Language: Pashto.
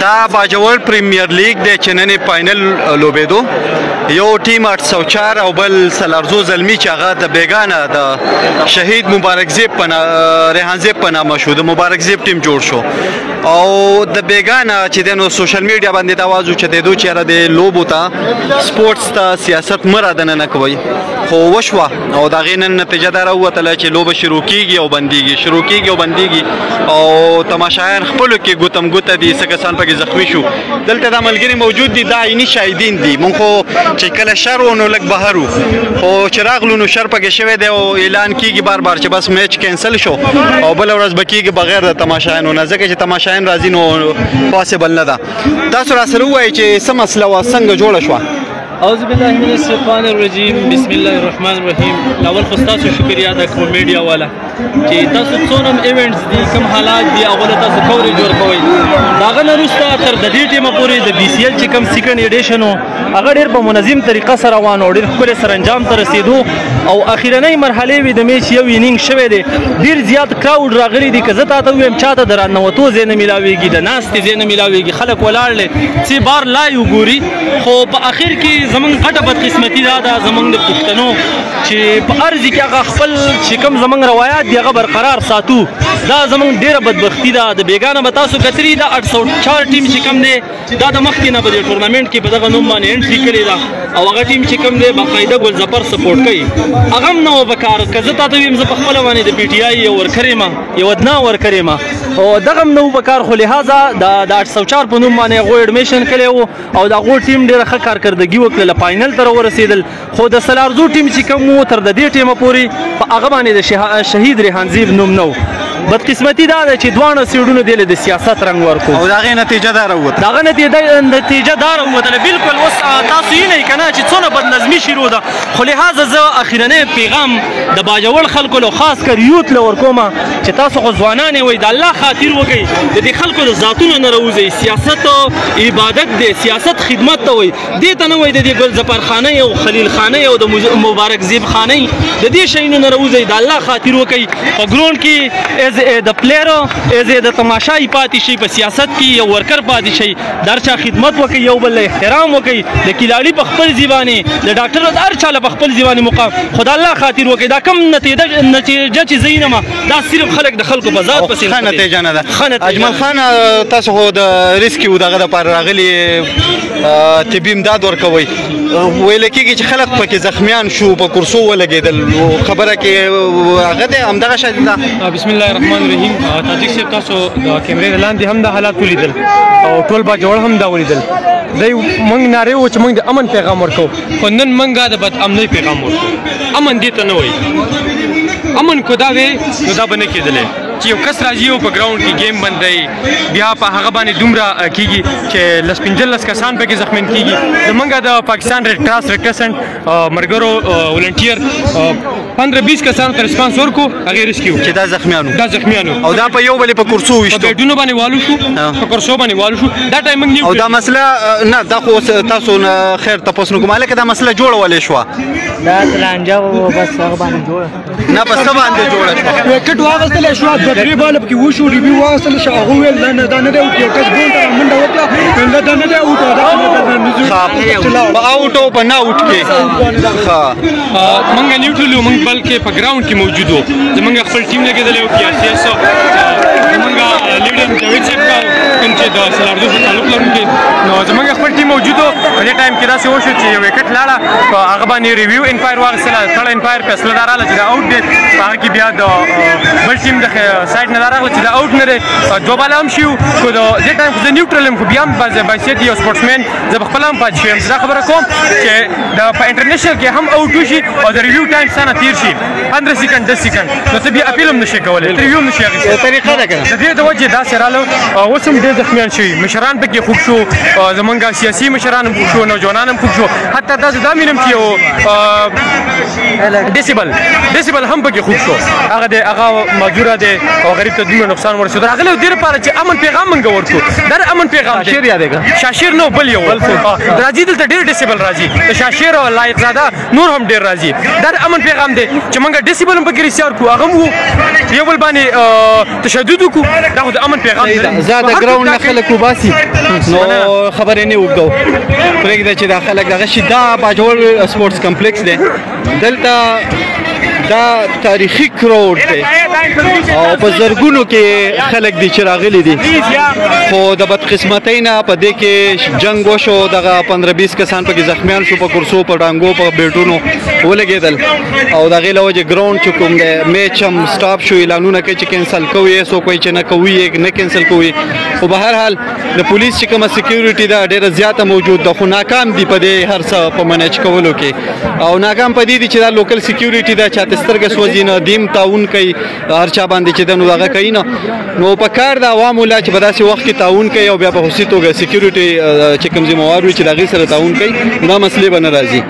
دا باجوړ پریمیر لیگ د چننې فائنل لوبېدو یو ټیم 804 او بل سلارزو زلمی چې هغه د بیگانه د شهید مبارک زیب ریحان زیب په نامه شو د مبارک زیب ټیم جوړ شو او د بیگانه چې د نو سوشل میډیا باندې دا आवाज اوچته دو چې را د لوبو ته سپورتس ته سیاست مرادنه نه کوي خو وشوه او دا غینن نتیجه دار وته چې لوب شروع کیږي او بنديږي او تماشایان خپل کې ګوتم ګوته دي سکسان پکې زخمی شو دلته د عملګری موجود دي دا عیني شاهدین دي مونږ خو چې کله شر ونو لګ بهرو خو چراغ لونو شر پکې شوی دی او اعلان کیږي بار چې بس میچ کینسل شو او بل ورځ بکیږي بغیر د تماشایانو نه ځکه چې تماشایان راځي نو پاسبل نه ده تاسو را سره وایي چې سم مسله وا څنګه جوړه شو اعوذ بالله من الشیطان الرجیم بسم الله الرحمن الرحیم اول خو تاسو شکریا د کوم میډیا والا چې تاسو څونم ایونټس دي کوم حالات دي هغه تاسو کوریج ورکوي داغه نرسته تر د دې ټیمه پورې د بي سي ال چې کوم سیکنډ ایډیشن هغه ډېر په منظم طریقه سره روان او ډېر ښکلی سرانجام ته رسېدو او اخیرنۍ مرحلې وي د میچ یو انینګ شوی دی ډېر زیات کراوډ راغلی دي که زه تاته ووایم چاته د راننوتو ځای نه میلاویږي د ناستې ځای نه میلاویږي خلک ولاړ دی څې بار لایو ګوري خو په اخر کې زمونږ غټه بدقسمتي دا ده زمونږ د پښتنو چې په ارض کې هغه خپل چې کوم زمونږ روایات دي هغه برقرار ساتو دا زمونږ ډېره بدبختي ده د بیګانه به تاسو کتري دا 804 ټیم چې کوم دی دا د مخکې نه په دې ټورنمنټ کې په دغه نوم باندې انټري کړې ده او هغه ټیم چې کوم دی باقاعده ګلزفر سپورټ کوي هغه هم نه و پکار که زه تاته ویم زه په خپله باندې د پی ټي آی یو ورکر یم یو ادنا ورکر یم او دغه هم نه و پکار خو لهذا د 804 په نوم باندې هغوی ایډمیشن کړی و او د هغو ټیم ډېره ښه کارکردګي وکړله فاینل ته راورسېدل خو د سلارزو ټیم چې کوم و تر د دې ټیمه پورې په هغه باندې د شهید ریحان زیب نوم نه و بدقسمتي دا ده چې دواړه سیډونو دې له د سیاست رنګ ورکو او د هغې نتیجه دا راووته د هغه نتیجه دا راووتله بلکل اوس تاسو وینئ که نه چې څونه بدنظمي شروع ده خو لهذا زه اخرنی پیغام د باجوړ خلکو له خاص کر یوت له ورکومه چې تاسو خو ځوانان یې وئ د الله خاطر وکئ د دې خلکو د ذاتونو نه راوځئ سیاست عبادت دی سیاست خدمت ته وئ دې ته نه وئ د دې ګلزفر خانۍ او خلیل خانۍ او د مبارک زیب خانۍ د دې شیونو نه راوځئ د الله خاطر وکئ په ګراونډ کې د پلیرو د تماشای پاتې شي په سیاست کې یو ورکر پاتې شي د هر چا خدمت وکړي یو بل احترام وکړي د کلاړي په خپل ځیبانې د ډاکټر د هر چا په خپل ځیبانې مقام خو د الله خاطر وکړي دا کم نتیجه چې زه ینمه دا صرف خلک د خلکو په ذات پسې ښه نتیجه نه ده اجمل خان تاسو خو د ریسکیو دغه دپاره راغلي طبي امداد ورکوئ ویل کېږي چې خلک پکې زخمیان شو په کرسو ولګېدل خبره کې هغه دی همدغه شی ده بسم الله الرحمن الرحیم تاجک صاحب تاسو د کیمرې لاندې هم د حالات ولیدل او ټول باجوړ هم دا ولیدل دی موږ نارې وو چې موږ د امن پیغام ورکو خو نن موږ د بد امنۍ پیغام ورکو امن دې ته نه وایي امن کو دا وی نو دا به نه کېدلی چې یو کس راځي او په ګراونډ کې گیم بندوي بیا په هغه باندې دومره کېږي چې لس پنځلس کسان پکې زخمیان کېږي زموږ د پاکستان ریډ کراس ریډ کرسنټ ملګرو ولنټیر 15-20 کسانو ته ریسپانس ورکړو هغې ریسکیو چې دا زخمیانو او دا په یو بلې په کرسو ویشتو په بیډونو باندې والو شو په کرسو باندې والو شو دا ټایم موږ او دا مسله نه دا خو تاسو خیر تپوس نه کوم هلکه دا مسله جوړولې شوه دا لانجه بس هغه باندې جوړه نه په څه باندې جوړه شوه وکټ واغستلی شوه دوه درې باله پکې وشو ریویو واغستلی شو هغه وویل دا نه دی اوټ یو کس ګول ته منډه وکړه ویل دا نه دی اوټ په اوټ او په نه اوټ کې موږ نیوټرل یو موږ بلکې په ګراونډ کې موجود وو زموږ خپل ټیم لګېدلی وو پي آر سی ایس زموږ لیډر جاوید صاحب کوم چې د سلارزو سره تعلق لرونکي نو زموږ خپل ټیم موجود وو په دې ټایم کې داسې وشو چې یو وکټ لاړه په هغه باندې ریویو انپایر واخیستله تړ انپایر فیصله دا راغله چې دا اوټ دی په هغه کې بیا د بل ټیم د سایډ نه دا راغله چې دا اوټ نه دی دوه باله هم شي خو د دې ټایم خو زه نیوټرل یم خو بیا هم بحیثیت یو سپورټسمین زه په خپله هم پاتې شوی یم زه دا خبره کوم چې په انټرنیشنل کې هم اوټ وشي او د ریویو ټایم ستانه تېر شي 15 سیکنډ 10 سیکنډ نو ته بیا اپیل هم نشې کولی ریویو هم نشې اخیستی طریقه ده که د دې د وجې داسې راغله اوس هم ډېر زخمیان شوي مشران پکې خوږ شو زمونږ سیاسي مشران هم خوږ شو نوجوانان هم خوږ شو حتی داسې دا وینم چې یو ډیسیبل هم پکې خوږ شو هغه مجبوره دی او غریب ته دومره نقصان ورسېدو راغلی و دې لپاره چې امن پیغام موږ ورکړو دا د امن پیغام دی شاشیر یادېږه شاشیر نو بل یو راځي دلته ډېر ډیسیبل راځي د شاشیر او لایق زاده نور هم ډېر راځي دا د امن پیغام دی چې موږ ډیسیبل هم پکې رښتیا ورکړو هغه هم یو بل باندې تشدد وکړو دا خو د امن پیغام دی زه د ګراوند نه خلک وباسي نو خبرې نه اوږدو پرېږده چې دا خلک دغه شي دا باجوړ سپورټس کمپلیکس دی دلته دا تاریخي کراوډ دی او په زرګونو کې خلک دي چې راغلي دي خو د بدقسمتۍ نه په دې کې جنګ وشو دغه 15-20 کسان پکې زخمیان شو په کرسو په ډانګو په بیټونو ولګېدل او د هغې له وجې ګراوند چې کوم دی میچ هم سټاپ شو اعلانونه کوي چې کینسل کوي څوک وایي چې نه کوي نه کینسل کوي خو به هر حال د پولیس چې کومه سکیورټي ده ډېره زیاته موجود ده خو ناکام دي په دې هر څه په منیج کولو کې او ناکام په دې دي چې دا لوکل سکیورټي ده چاته سترګه سوځي نه دیم تعاون کوي هر چا باندې چې ده نو دغه کوي نه نو په کار د عوامو لا چې په داسې وخت کې تعاون کوي او بیا په خصوصي توګه سکیورټي چې کوم ذمهوار وي چې د هغې سره تعاون کوي دا مسلې به نه راځي